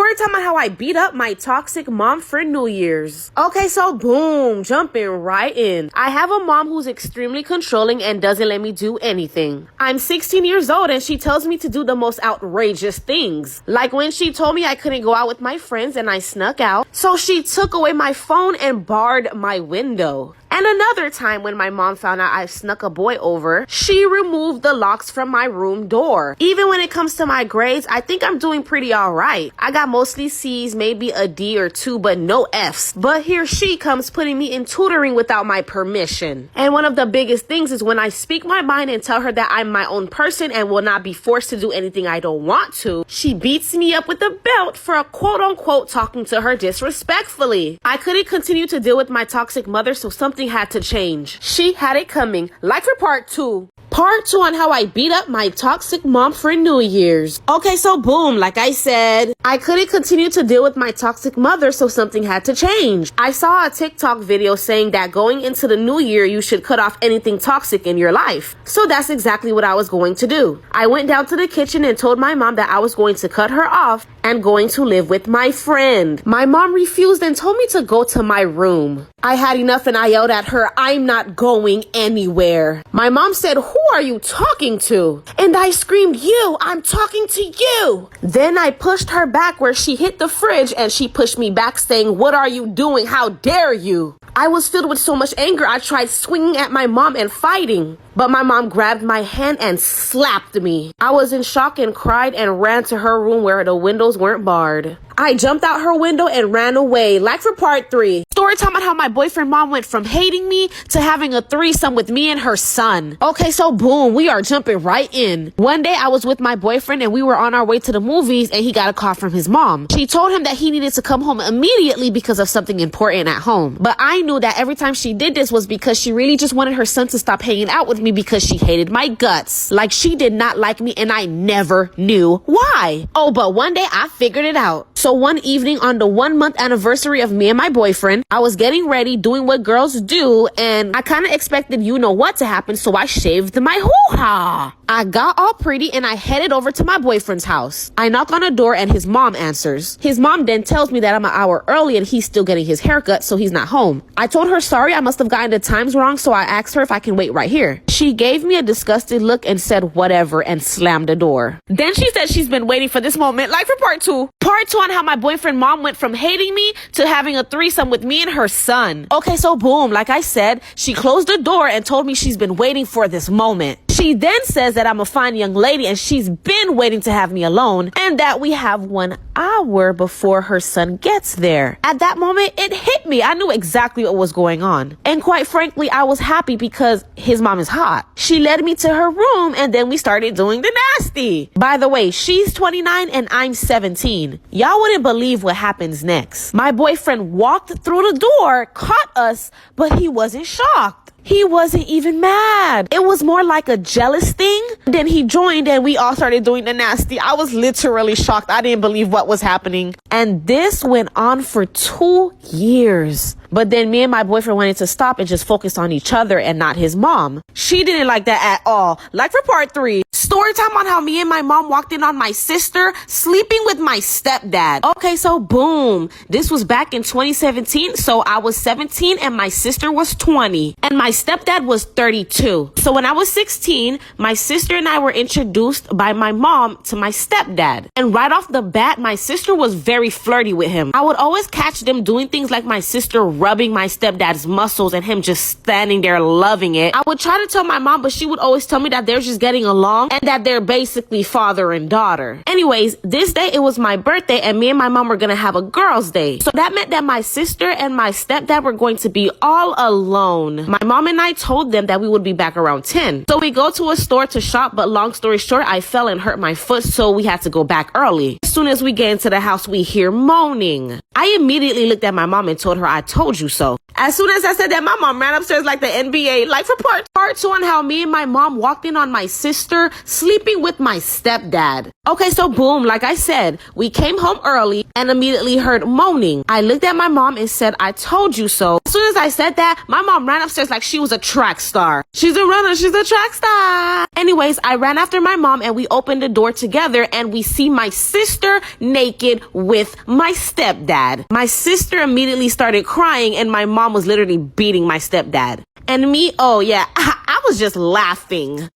Story time on how I beat up my toxic mom for New Year's. Okay, so boom, jumping right in. I have a mom who's extremely controlling and doesn't let me do anything. I'm 16 years old and she tells me to do the most outrageous things. Like when she told me I couldn't go out with my friends and I snuck out. So she took away my phone and barred my window. And another time when my mom found out I snuck a boy over, she removed the locks from my room door. Even when it comes to my grades, I think I'm doing pretty alright. I got mostly C's, maybe a D or two, but no F's. But here she comes putting me in tutoring without my permission. And one of the biggest things is when I speak my mind and tell her that I'm my own person and will not be forced to do anything I don't want to, she beats me up with a belt for a quote-unquote talking to her disrespectfully. I couldn't continue to deal with my toxic mother, so something had to change. She had it coming. Like for part 2. Part 2 on how I beat up my toxic mom for New Year's. Okay, so boom, like I said, I couldn't continue to deal with my toxic mother, so something had to change. I saw a TikTok video saying that going into the new year, you should cut off anything toxic in your life. So that's exactly what I was going to do. I went down to the kitchen and told my mom that I was going to cut her off and going to live with my friend. My mom refused and told me to go to my room. I had enough and I yelled at her, "I'm not going anywhere." My mom said, "Who are you talking to?" And I screamed, "You, I'm talking to you." Then I pushed her back where she hit the fridge and she pushed me back saying, "What are you doing? How dare you?" I was filled with so much anger, I tried swinging at my mom and fighting. But my mom grabbed my hand and slapped me. I was in shock and cried and ran to her room where the windows weren't barred. I jumped out her window and ran away. Like for part 3. Story time on how my boyfriend mom went from hating me to having a threesome with me and her son. Okay, so boom, we are jumping right in. One day I was with my boyfriend and we were on our way to the movies and he got a call from his mom. She told him that he needed to come home immediately because of something important at home. But I knew that every time she did this was because she really just wanted her son to stop hanging out with me because she hated my guts. Like she did not like me and I never knew why. Oh, but one day I figured it out. So one evening on the 1-month anniversary of me and my boyfriend, I was getting ready, doing what girls do, and I kind of expected you know what to happen, so I shaved my hoo-ha. I got all pretty and I headed over to my boyfriend's house. I knock on the door and his mom answers. His mom then tells me that I'm an hour early and he's still getting his haircut, so he's not home. I told her sorry, I must have gotten the times wrong, so I asked her if I can wait right here. She gave me a disgusted look and said whatever and slammed the door. Then she said she's been waiting for this moment, like for part 2. Part 2 on how my boyfriend mom went from hating me to having a threesome with me and her son. Okay, so boom, like I said, she closed the door and told me she's been waiting for this moment. She then says that I'm a fine young lady and she's been waiting to have me alone and that we have 1 hour before her son gets there. At that moment, it hit me. I knew exactly what was going on. And quite frankly, I was happy because his mom is hot. She led me to her room and then we started doing the nasty. By the way, she's 29 and I'm 17. Y'all wouldn't believe what happens next. My boyfriend walked through the door, caught us, but he wasn't shocked. He wasn't even mad. It was more like a jealous thing. Then he joined and we all started doing the nasty. I was literally shocked. I didn't believe what was happening. And this went on for 2 years. But then me and my boyfriend wanted to stop and just focus on each other and not his mom. She didn't like that at all. Like for part 3. Story time on how me and my mom walked in on my sister sleeping with my stepdad. Okay, so boom. This was back in 2017. So I was 17 and my sister was 20. And my stepdad was 32. So when I was 16, my sister and I were introduced by my mom to my stepdad. And right off the bat, my sister was very flirty with him. I would always catch them doing things like my sister rubbing my stepdad's muscles and him just standing there loving it. I would try to tell my mom, but she would always tell me that they're just getting along and that they're basically father and daughter. Anyways, this day it was my birthday and me and my mom were gonna have a girls' day. So that meant that my sister and my stepdad were going to be all alone. My mom and I told them that we would be back around 10. So we go to a store to shop, but long story short, I fell and hurt my foot, so we had to go back early. As soon as we get into the house, we hear moaning. I immediately looked at my mom and told her I told you so. As soon as I said that, my mom ran upstairs like the NBA. Like for part 2 on how me and my mom walked in on my sister sleeping with my stepdad. Okay, so boom, like I said, we came home early and immediately heard moaning. I looked at my mom and said, I told you so. As soon as I said that, my mom ran upstairs like she she was a track star. She's a runner. She's a track star. Anyways, I ran after my mom and we opened the door together and we see my sister naked with my stepdad. My sister immediately started crying and my mom was literally beating my stepdad. And me, oh yeah, I was just laughing.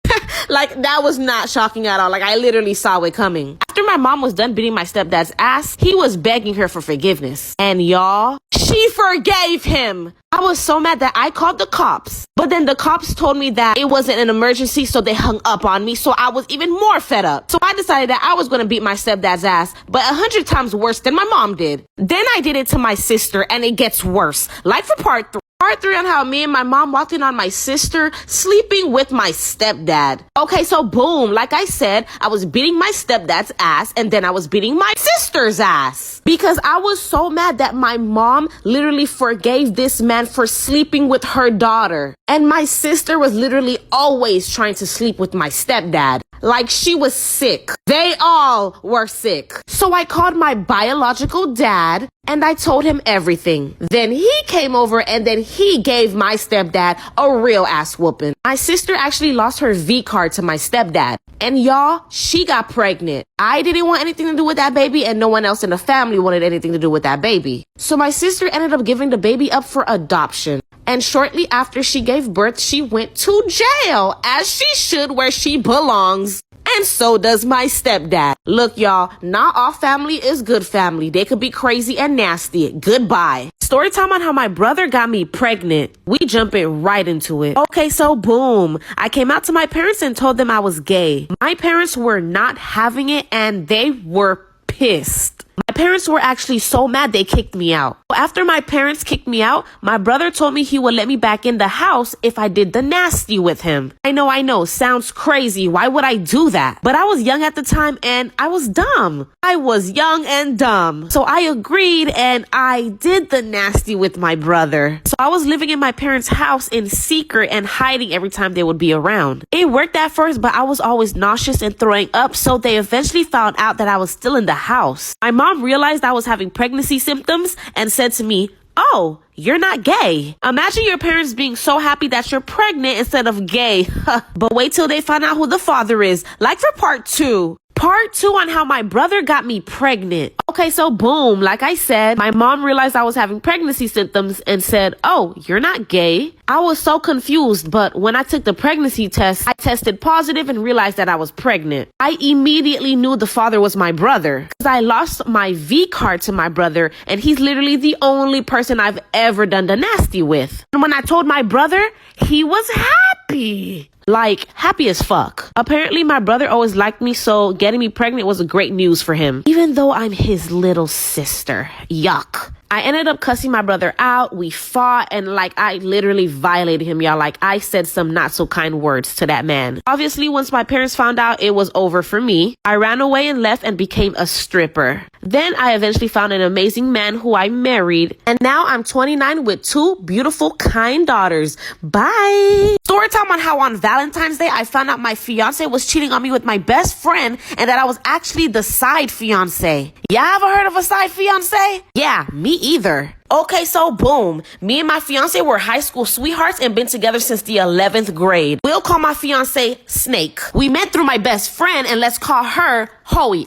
Like, that was not shocking at all. Like, I literally saw it coming. After my mom was done beating my stepdad's ass, he was begging her for forgiveness. And y'all, she forgave him. I was so mad that I called the cops. But then the cops told me that it wasn't an emergency, so they hung up on me. So I was even more fed up. So I decided that I was going to beat my stepdad's ass, but 100 times worse than my mom did. Then I did it to my sister, and it gets worse. Like for part 3. Part 3 on how me and my mom walked in on my sister sleeping with my stepdad. Okay, so boom, like I said, I was beating my stepdad's ass and then I was beating my sister's ass. Because I was so mad that my mom literally forgave this man for sleeping with her daughter. And my sister was literally always trying to sleep with my stepdad. Like she was sick. They all were sick. So I called my biological dad and I told him everything. Then he came over and then he gave my stepdad a real ass whooping. My sister actually lost her V card to my stepdad. And y'all, she got pregnant. I didn't want anything to do with that baby and no one else in the family wanted anything to do with that baby. So my sister ended up giving the baby up for adoption. And shortly after she gave birth, she went to jail, as she should, where she belongs. And so does my stepdad. Look, y'all, not all family is good family. They could be crazy and nasty. Goodbye. Story time on how my brother got me pregnant. We jumping right into it. Okay, so boom. I came out to my parents and told them I was gay. My parents were not having it and they were pissed. My parents were actually so mad they kicked me out. After my parents kicked me out, my brother told me he would let me back in the house if I did the nasty with him. I know, sounds crazy. Why would I do that? But I was young at the time and I was dumb. I was young and dumb. So I agreed and I did the nasty with my brother. So I was living in my parents' house in secret and hiding every time they would be around. It worked at first, but I was always nauseous and throwing up, so they eventually found out that I was still in the house. My mom realized I was having pregnancy symptoms and said to me, "Oh, you're not gay." Imagine your parents being so happy that you're pregnant instead of gay. But wait till they find out who the father is. Like for part 2. Part 2 on how my brother got me pregnant. Okay, so boom, like I said, my mom realized I was having pregnancy symptoms and said, "Oh, you're not gay." I was so confused, but when I took the pregnancy test, I tested positive and realized that I was pregnant. I immediately knew the father was my brother because I lost my V card to my brother and he's literally the only person I've ever done the nasty with. And when I told my brother, he was happy. Like, happy as fuck. Apparently, my brother always liked me, so getting me pregnant was a great news for him. Even though I'm his little sister. Yuck. I ended up cussing my brother out. We fought and like I literally violated him, y'all. Like I said some not so kind words to that man. Obviously, once my parents found out, it was over for me. I ran away and left and became a stripper. Then I eventually found an amazing man who I married. And now I'm 29 with 2 beautiful, kind daughters. Bye. Story time on how on Valentine's Day, I found out my fiance was cheating on me with my best friend and that I was actually the side fiance. Y'all ever heard of a side fiance? Yeah, me either. Okay, so boom. Me and my fiance were high school sweethearts and been together since the 11th grade. We'll call my fiance Snake. We met through my best friend and let's call her Chloe.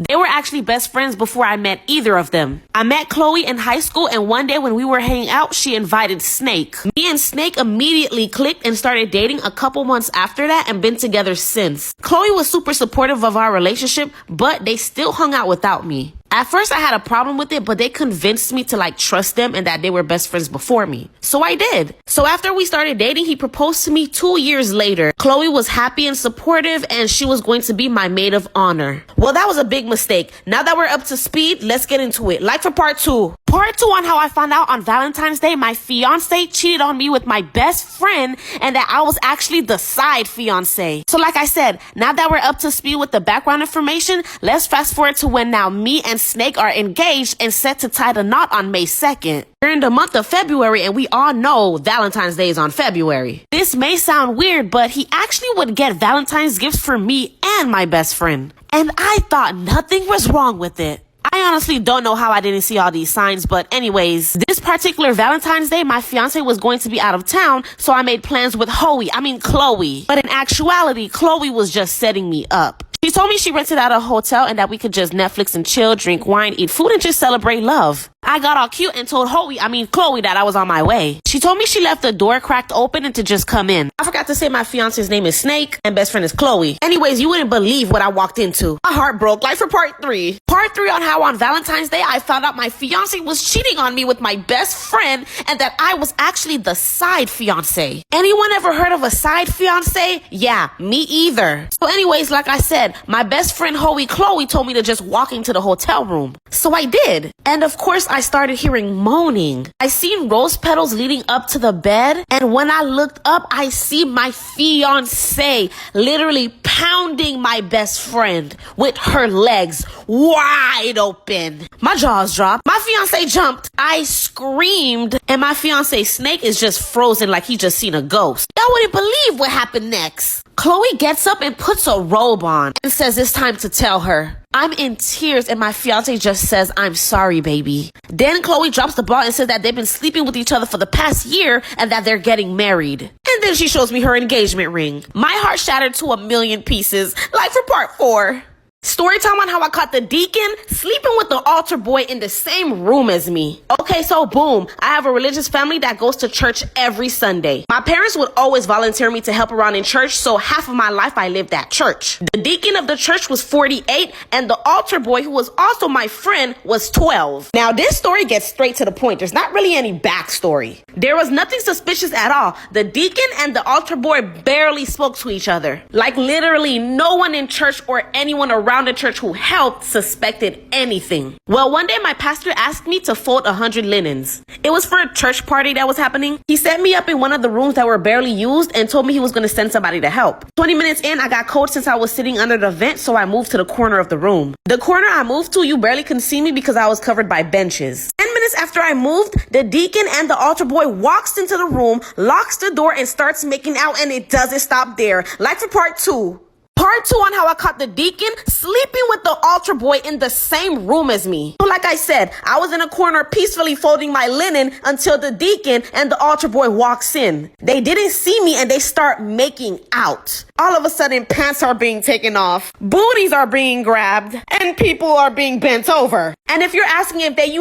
They were actually best friends before I met either of them. I met Chloe in high school and one day when we were hanging out, she invited Snake. Me and Snake immediately clicked and started dating a couple months after that and been together since. Chloe was super supportive of our relationship, but they still hung out without me. At first I had a problem with it, but they convinced me to like trust them and that they were best friends before me. So I did. So after we started dating, he proposed to me 2 years later. Chloe was happy and supportive and she was going to be my maid of honor. Well, that was a big mistake. Now that we're up to speed, let's get into it. Like for part 2. Part 2 on how I found out on Valentine's Day my fiance cheated on me with my best friend and that I was actually the side fiance. So like I said, now that we're up to speed with the background information, let's fast forward to when now me and Snake are engaged and set to tie the knot on May 2nd. We're in the month of February and we all know Valentine's Day is on February. This may sound weird, but he actually would get Valentine's gifts for me and my best friend. And I thought nothing was wrong with it. I honestly don't know how I didn't see all these signs, but anyways, this particular Valentine's Day, my fiance was going to be out of town, so I made plans with Chloe. But in actuality, Chloe was just setting me up. She told me she rented out a hotel and that we could just Netflix and chill, drink wine, eat food, and just celebrate love. I got all cute and told Chloe that I was on my way. She told me she left the door cracked open and to just come in. I forgot to say my fiance's name is Snake and best friend is Chloe. Anyways, you wouldn't believe what I walked into. My heart broke. Life for part 3. Part 3 on how on Valentine's Day I found out my fiance was cheating on me with my best friend and that I was actually the side fiance. Anyone ever heard of a side fiance? Yeah, me either. So anyways, like I said, my best friend Chloe told me to just walk into the hotel room. So I did. And of course, I started hearing moaning. I seen rose petals leading up to the bed. And when I looked up, I see my fiance literally pounding my best friend with her legs wide open. My jaws dropped. My fiance jumped. I screamed. And my fiance Snake is just frozen like he just seen a ghost. Y'all wouldn't believe what happened next. Chloe gets up and puts a robe on and says it's time to tell her. I'm in tears and my fiance just says, I'm sorry, baby. Then Chloe drops the ball and says that they've been sleeping with each other for the past year and that they're getting married. And then she shows me her engagement ring. My heart shattered to a million pieces. Like for part 4. Story time on how I caught the deacon sleeping with the altar boy in the same room as me. Okay, so boom, I have a religious family that goes to church every Sunday. My parents would always volunteer me to help around in church, so half of my life I lived at church. The deacon of the church was 48, and the altar boy, who was also my friend, was 12. Now, this story gets straight to the point. There's not really any backstory. There was nothing suspicious at all. The deacon and the altar boy barely spoke to each other. Like literally no one in church or anyone around the church who helped suspected anything. Well, one day my pastor asked me to fold 100 linens. It was for a church party that was happening. He set me up in one of the rooms that were barely used and told me he was going to send somebody to help. 20 minutes in, I got cold since I was sitting under the vent, so I moved to the corner of the room. The corner I moved to, you barely couldn't see me because I was covered by benches. 10 minutes after I moved, the deacon and the altar boy walks into the room, locks the door, and starts making out, and it doesn't stop there. Like for part 2. Part 2 on how I caught the deacon sleeping with the altar boy in the same room as me. So like I said, I was in a corner peacefully folding my linen until the deacon and the altar boy walks in. They didn't see me and they start making out. All of a sudden, pants are being taken off, booties are being grabbed, and people are being bent over. And if you're asking if they,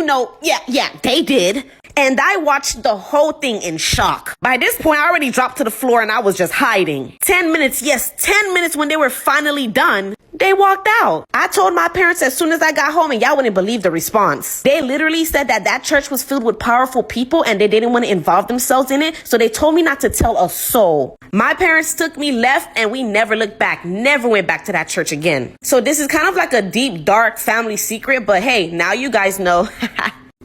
yeah, they did. And I watched the whole thing in shock. By this point, I already dropped to the floor and I was just hiding. 10 minutes, yes, 10 minutes when they were finally done, they walked out. I told my parents as soon as I got home and y'all wouldn't believe the response. They literally said that church was filled with powerful people and they didn't want to involve themselves in it. So they told me not to tell a soul. My parents took me left and we never looked back, never went back to that church again. So this is kind of like a deep, dark family secret, but hey, now you guys know.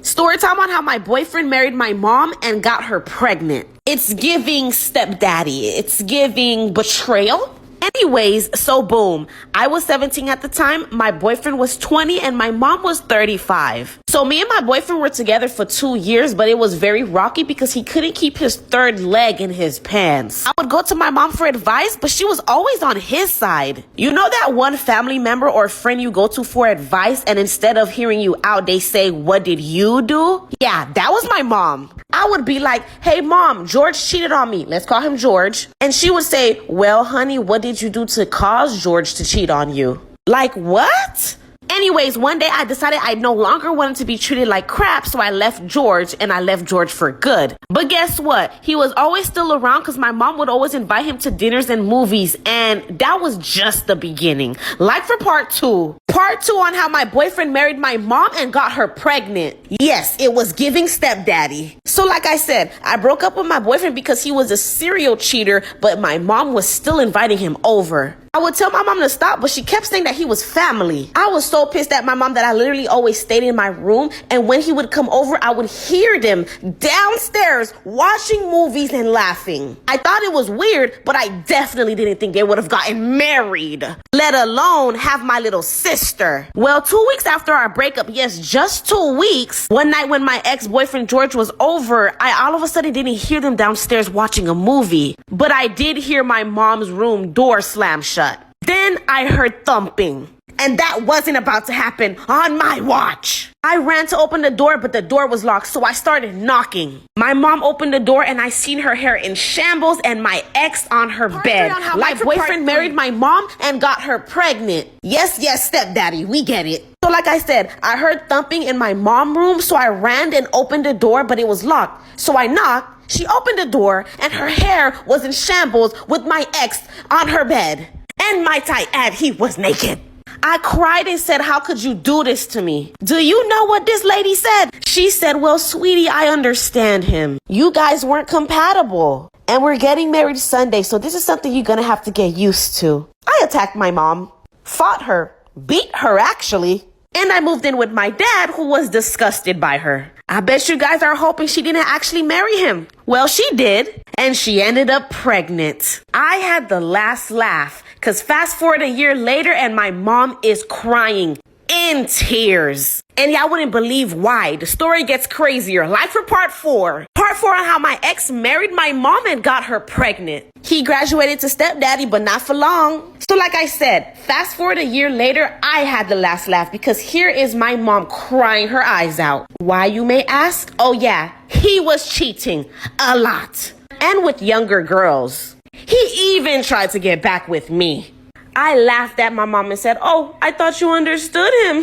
Story time on how my boyfriend married my mom and got her pregnant. It's giving stepdaddy. It's giving betrayal. Anyways, so boom. I was 17 at the time, my boyfriend was 20, and my mom was 35. So me and my boyfriend were together for 2 years, but it was very rocky because he couldn't keep his third leg in his pants. I would go to my mom for advice, but she was always on his side. You know that one family member or friend you go to for advice, and instead of hearing you out, they say, what did you do? Yeah, that was my mom. I would be like, hey mom, George cheated on me. Let's call him George. And she would say, well, honey, what did you do to cause George to cheat on you? Like, what? Anyways, one day I decided I no longer wanted to be treated like crap, so I left George, and I left George for good. But guess what? He was always still around because my mom would always invite him to dinners and movies, and that was just the beginning. Like for part 2. Part 2 on how my boyfriend married my mom and got her pregnant. Yes, it was giving stepdaddy. So like I said, I broke up with my boyfriend because he was a serial cheater, but my mom was still inviting him over. I would tell my mom to stop, but she kept saying that he was family. I was so pissed at my mom that I literally always stayed in my room, and when he would come over, I would hear them downstairs watching movies and laughing. I thought it was weird, but I definitely didn't think they would have gotten married, let alone have my little sister. Well, 2 weeks after our breakup, yes, just 2 weeks, one night when my ex-boyfriend George was over, I all of a sudden didn't hear them downstairs watching a movie, but I did hear my mom's room door slam shut. Then I heard thumping, and that wasn't about to happen on my watch. I ran to open the door, but the door was locked, so I started knocking. My mom opened the door and I seen her hair in shambles and my ex on her bed. My boyfriend married my mom and got her pregnant. Yes, stepdaddy, we get it. So like I said, I heard thumping in my mom's room, so I ran and opened the door, but it was locked. So I knocked, she opened the door, and her hair was in shambles with my ex on her bed. And might I add, he was naked. I cried and said, how could you do this to me? Do you know what this lady said? She said, well, sweetie, I understand him. You guys weren't compatible. And we're getting married Sunday, so this is something you're gonna have to get used to. I attacked my mom, fought her, beat her actually, and I moved in with my dad, who was disgusted by her. I bet you guys are hoping she didn't actually marry him. Well, she did, and she ended up pregnant. I had the last laugh, because fast forward a year later and my mom is crying in tears. And y'all wouldn't believe why. The story gets crazier. Like for part 4. Part 4 on how my ex married my mom and got her pregnant. He graduated to stepdaddy, but not for long. So like I said, fast forward a year later, I had the last laugh because here is my mom crying her eyes out. Why, you may ask? Oh yeah, he was cheating a lot. And with younger girls. He even tried to get back with me. I laughed at my mom and said, oh, I thought you understood him,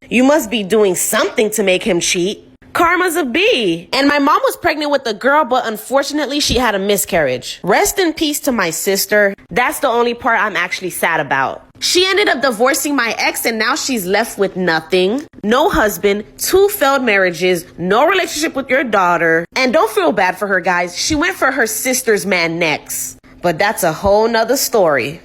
You must be doing something to make him cheat. Karma's a bee. And my mom was pregnant with a girl, but unfortunately she had a miscarriage. Rest in peace to my sister. That's the only part I'm actually sad about. She ended up divorcing my ex and now she's left with nothing. No husband, 2 failed marriages, no relationship with your daughter. And don't feel bad for her, guys. She went for her sister's man next. But that's a whole nother story.